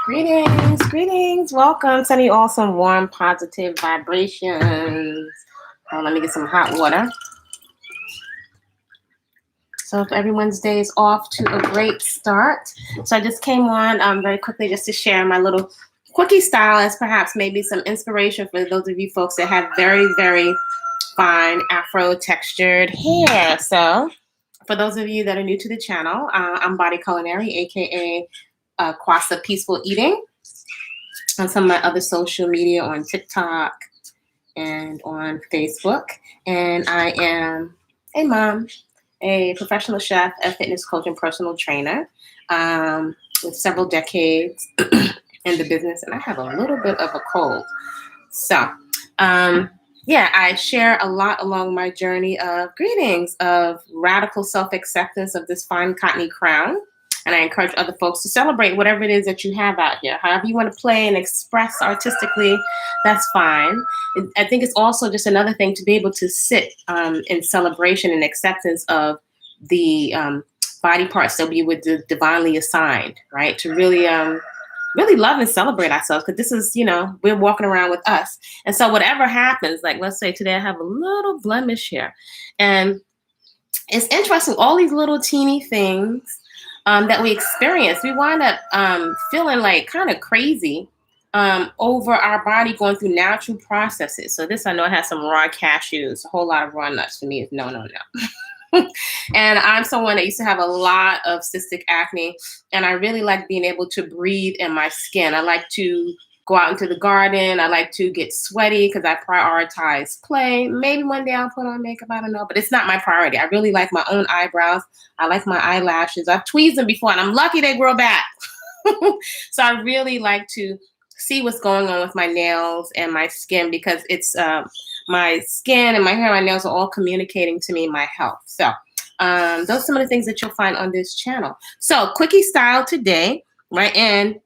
Greetings, greetings. Welcome. Sending you all some warm, positive vibrations. Let me get some hot water. So if everyone's day is off to a great start. So I just came on very quickly just to share my little quickie style as perhaps maybe some inspiration for those of you folks that have very, very fine Afro textured hair. So for those of you that are new to the channel, I'm Body-Culinary, aka Kwasa Peaceful Eating, on some of my other social media on TikTok and on Facebook. And I am a mom, a professional chef, a fitness coach, and personal trainer with several decades in the business. And I have a little bit of a cold. So, yeah, I share a lot along my journey of greetings, of radical self-acceptance of this fine cottony crown. And I encourage other folks to celebrate whatever it is that you have out here. However you want to play and express artistically, that's fine. I think it's also just another thing to be able to sit in celebration and acceptance of the body parts that we were divinely assigned, right? To really really love and celebrate ourselves, because this is, we're walking around with us. And so whatever happens, like let's say today I have a little blemish here. And it's interesting, all these little teeny things that we experience, we wind up feeling like kind of crazy over our body going through natural processes. So this, I know it has some raw cashews, a whole lot of raw nuts. For me, is no, no, no. And I'm someone that used to have a lot of cystic acne, and I really like being able to breathe in my skin. I like to go out into the garden. I like to get sweaty because I prioritize play. Maybe one day I'll put on makeup, I don't know, but it's not my priority. I really like my own eyebrows. I like my eyelashes. I've tweezed them before, and I'm lucky they grow back. So I really like to see what's going on with my nails and my skin, because it's my skin and my hair and my nails are all communicating to me my health. So those are some of the things that you'll find on this channel. So quickie style today, right? And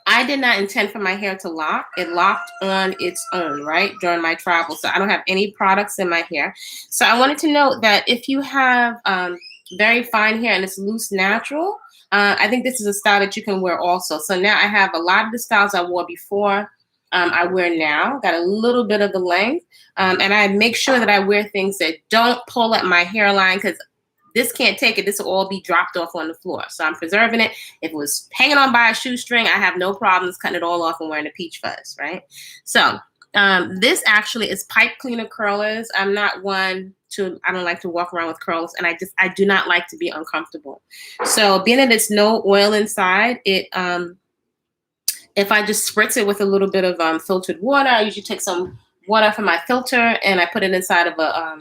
I did not intend for my hair to lock. It locked on its own, right, during my travel. So I don't have any products in my hair. So I wanted to note that if you have very fine hair and it's loose natural, I think this is a style that you can wear also. So now I have a lot of the styles I wore before. I wear now, got a little bit of the length, and I make sure that I wear things that don't pull at my hairline, because this can't take it. This will all be dropped off on the floor. So I'm preserving it. If it was hanging on by a shoestring, I have no problems cutting it all off and wearing a peach fuzz, right? So this actually is pipe cleaner curlers. I'm not one to, I don't like to walk around with curls, and I do not like to be uncomfortable. So being that it's no oil inside, it if I just spritz it with a little bit of filtered water, I usually take some water from my filter and I put it inside of a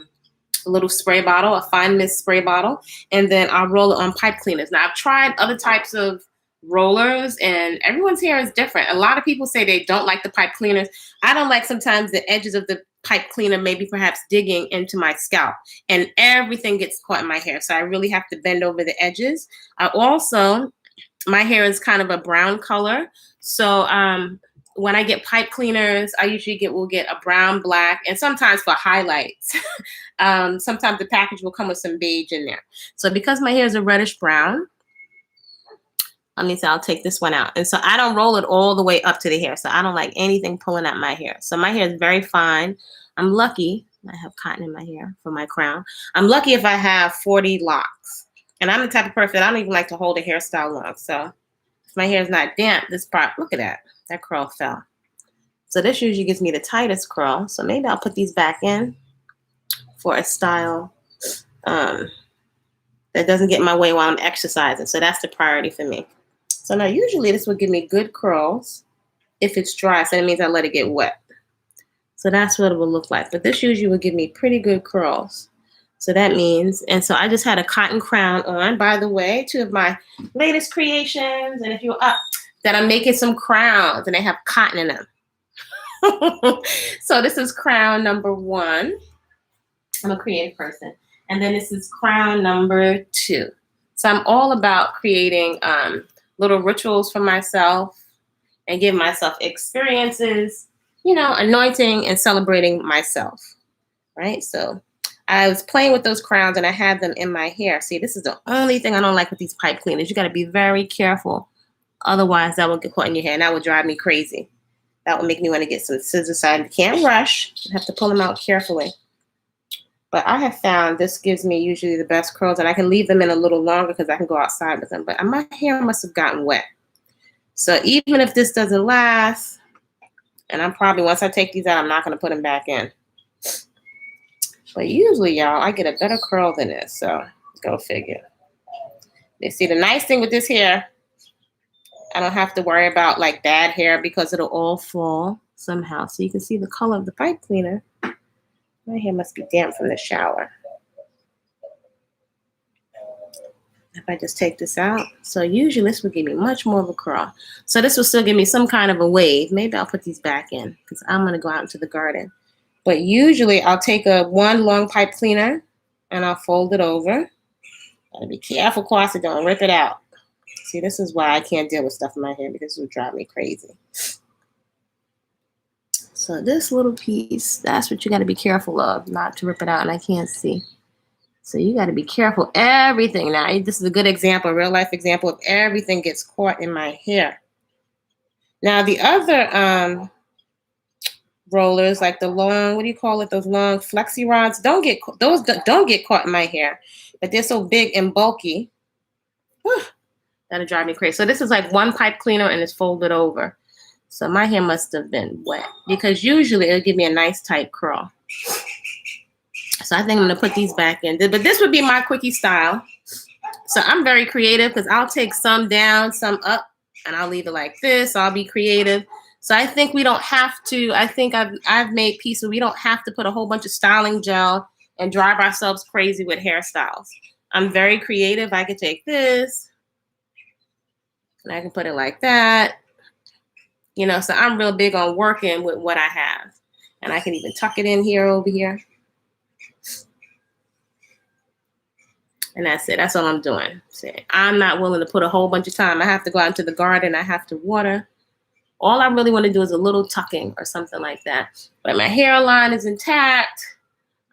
little spray bottle, a fine mist spray bottle, and then I'll roll it on pipe cleaners. Now, I've tried other types of rollers, and everyone's hair is different. A lot of people say they don't like the pipe cleaners. I don't like sometimes the edges of the pipe cleaner, maybe perhaps digging into my scalp, and everything gets caught in my hair. So I really have to bend over the edges. My hair is kind of a brown color. So when I get pipe cleaners, I usually will get a brown, black, and sometimes for highlights. Sometimes the package will come with some beige in there. So because my hair is a reddish brown, I'll take this one out. And so I don't roll it all the way up to the hair. So I don't like anything pulling at my hair. So my hair is very fine. I'm lucky. I have cotton in my hair for my crown. I'm lucky if I have 40 locks. And I'm the type of person, I don't even like to hold a hairstyle long. So if my hair is not damp, this part, look at that. That curl fell. So this usually gives me the tightest curl. So maybe I'll put these back in for a style that doesn't get in my way while I'm exercising. So that's the priority for me. So now usually this will give me good curls if it's dry. So that means I let it get wet. So that's what it will look like. But this usually will give me pretty good curls. So that means, and so I just had a cotton crown on, by the way, 2 of my latest creations. And if you're up, that I'm making some crowns and they have cotton in them. So this is crown number 1. I'm a creative person. And then this is crown number 2. So I'm all about creating little rituals for myself and giving myself experiences, anointing and celebrating myself, right? So I was playing with those crowns and I had them in my hair. See, this is the only thing I don't like with these pipe cleaners. You got to be very careful Otherwise, that will get caught in your hair, and that would drive me crazy. That would make me want to get some scissors. So I can't rush. You have to pull them out carefully. But I have found this gives me usually the best curls, and I can leave them in a little longer because I can go outside with them. But my hair must have gotten wet. So even if this doesn't last, and I'm probably, once I take these out, I'm not going to put them back in. But usually, y'all, I get a better curl than this. So go figure. You see, the nice thing with this hair, I don't have to worry about like bad hair because it'll all fall somehow. So you can see the color of the pipe cleaner. My hair must be damp from the shower. If I just take this out. So usually this would give me much more of a curl. So this will still give me some kind of a wave. Maybe I'll put these back in because I'm going to go out into the garden. But usually I'll take one long pipe cleaner and I'll fold it over. Gotta be careful, of course, don't rip it out. See, this is why I can't deal with stuff in my hair because it would drive me crazy. So this little piece, that's what you got to be careful of, not to rip it out, and I can't see. So you got to be careful. Everything. Now, this is a good example, a real life example of everything gets caught in my hair. Now, the other rollers, like the long, what do you call it? Those long flexi rods, don't get caught in my hair, but they're so big and bulky. That'll drive me crazy. So this is like one pipe cleaner and it's folded over. So my hair must have been wet because usually it'll give me a nice tight curl. So I think I'm going to put these back in. But this would be my quickie style. So I'm very creative because I'll take some down, some up, and I'll leave it like this. I'll be creative. So I think we don't have to, I think I've made peace where we don't have to put a whole bunch of styling gel and drive ourselves crazy with hairstyles. I'm very creative. I could take this and I can put it like that. You know, so I'm real big on working with what I have. And I can even tuck it in here over here. And that's it. That's all I'm doing. See, I'm not willing to put a whole bunch of time. I have to go out into the garden. I have to water. All I really want to do is a little tucking or something like that. But my hairline is intact.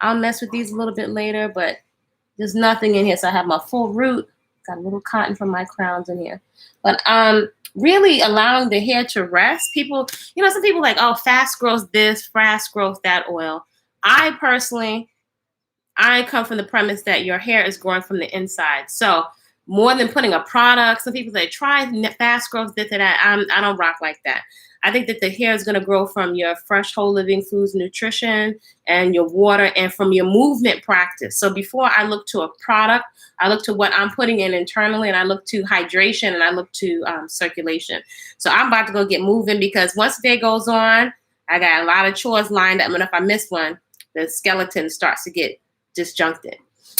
I'll mess with these a little bit later, but there's nothing in here. So I have my full root. Got a little cotton from my crowns in here. But really allowing the hair to rest. People, you know, some people like, oh, fast growth this, fast growth that oil. I come from the premise that your hair is growing from the inside. So more than putting a product, some people say, try fast growth, this and that. I don't rock like that. I think that the hair is going to grow from your fresh, whole living foods, nutrition, and your water, and from your movement practice. So before I look to a product, I look to what I'm putting in internally, and I look to hydration, and I look to circulation. So I'm about to go get moving because once the day goes on, I got a lot of chores lined up, and if I miss one, the skeleton starts to get disjuncted.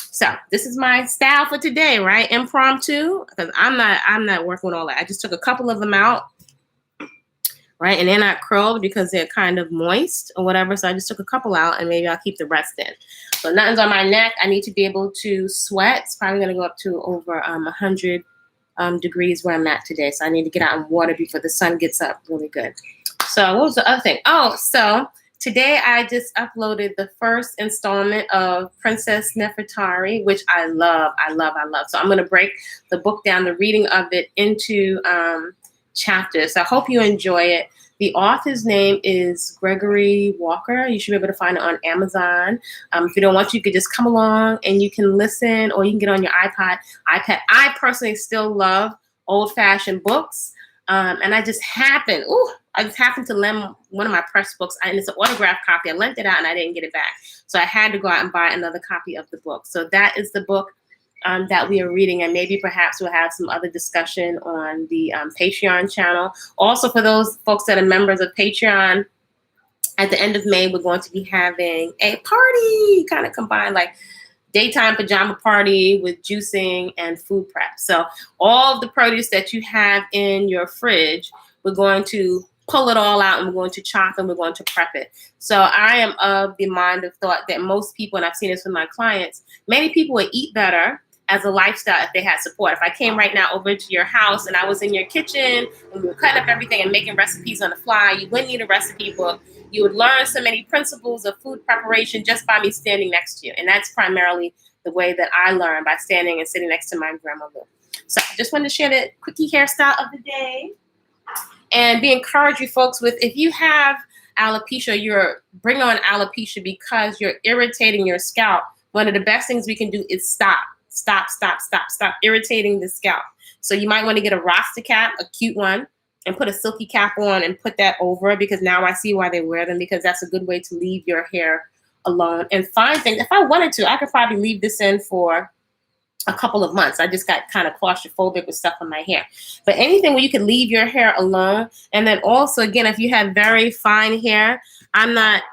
So this is my style for today, right? Impromptu, because I'm not working with all that. I just took a couple of them out. Right, and they're not curled because they're kind of moist or whatever. So I just took a couple out, and maybe I'll keep the rest in. So nothing's on my neck. I need to be able to sweat. It's probably going to go up to over 100 degrees where I'm at today. So I need to get out in water before the sun gets up really good. So what was the other thing? Oh, so today I just uploaded the first installment of Princess Nefertari, which I love. So I'm going to break the book down, the reading of it into chapters. So I hope you enjoy it. The author's name is Gregory Walker. You should be able to find it on Amazon. If you don't want to, you could just come along and you can listen, or you can get on your iPad. I personally still love old-fashioned books. And I just happened to lend one of my press books, and it's an autographed copy. I lent it out and I didn't get it back. So I had to go out and buy another copy of the book. So that is the book that we are reading, and maybe perhaps we'll have some other discussion on the Patreon channel. Also, for those folks that are members of Patreon, at the end of May, we're going to be having a party, kind of combined like daytime pajama party with juicing and food prep. So all of the produce that you have in your fridge, we're going to pull it all out and we're going to chop and we're going to prep it. So I am of the mind of thought that most people, and I've seen this with my clients, many people would eat better as a lifestyle if they had support. If I came right now over to your house and I was in your kitchen and we were cutting up everything and making recipes on the fly, you wouldn't need a recipe book. You would learn so many principles of food preparation just by me standing next to you. And that's primarily the way that I learned, by standing and sitting next to my grandmother. So I just wanted to share the Quickie hairstyle of the day and be encouraged, you folks, with if you have alopecia, you're bringing on alopecia because you're irritating your scalp. One of the best things we can do is stop irritating the scalp. So you might want to get a Rasta cap, a cute one, and put a silky cap on and put that over, because now I see why they wear them, because that's a good way to leave your hair alone. And find things, if I wanted to, I could probably leave this in for a couple of months. I just got kind of claustrophobic with stuff on my hair. But anything where you can leave your hair alone. And then also, again, if you have very fine hair, I'm not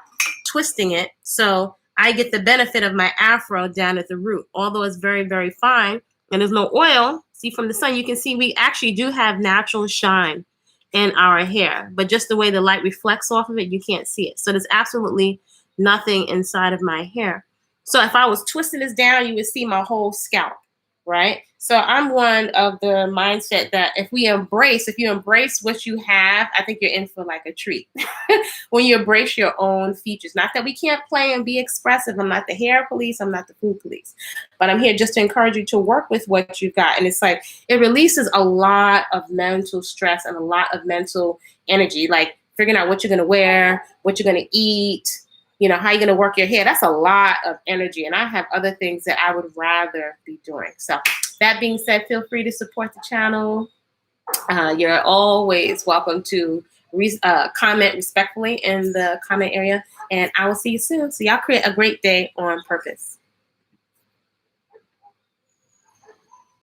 twisting it. So I get the benefit of my afro down at the root. Although it's very, very fine and there's no oil, see from the sun, you can see we actually do have natural shine in our hair. But just the way the light reflects off of it, you can't see it. So there's absolutely nothing inside of my hair. So if I was twisting this down, you would see my whole scalp, right? So I'm one of the mindset that if you embrace what you have, I think you're in for like a treat. When you embrace your own features. Not that we can't play and be expressive. I'm not the hair police. I'm not the food police. But I'm here just to encourage you to work with what you've got. And it's like, it releases a lot of mental stress and a lot of mental energy, like figuring out what you're going to wear, what you're going to eat, you know, how you're going to work your hair. That's a lot of energy. And I have other things that I would rather be doing. So that being said, feel free to support the channel. You're always welcome to comment respectfully in the comment area. And I will see you soon. So y'all create a great day on purpose.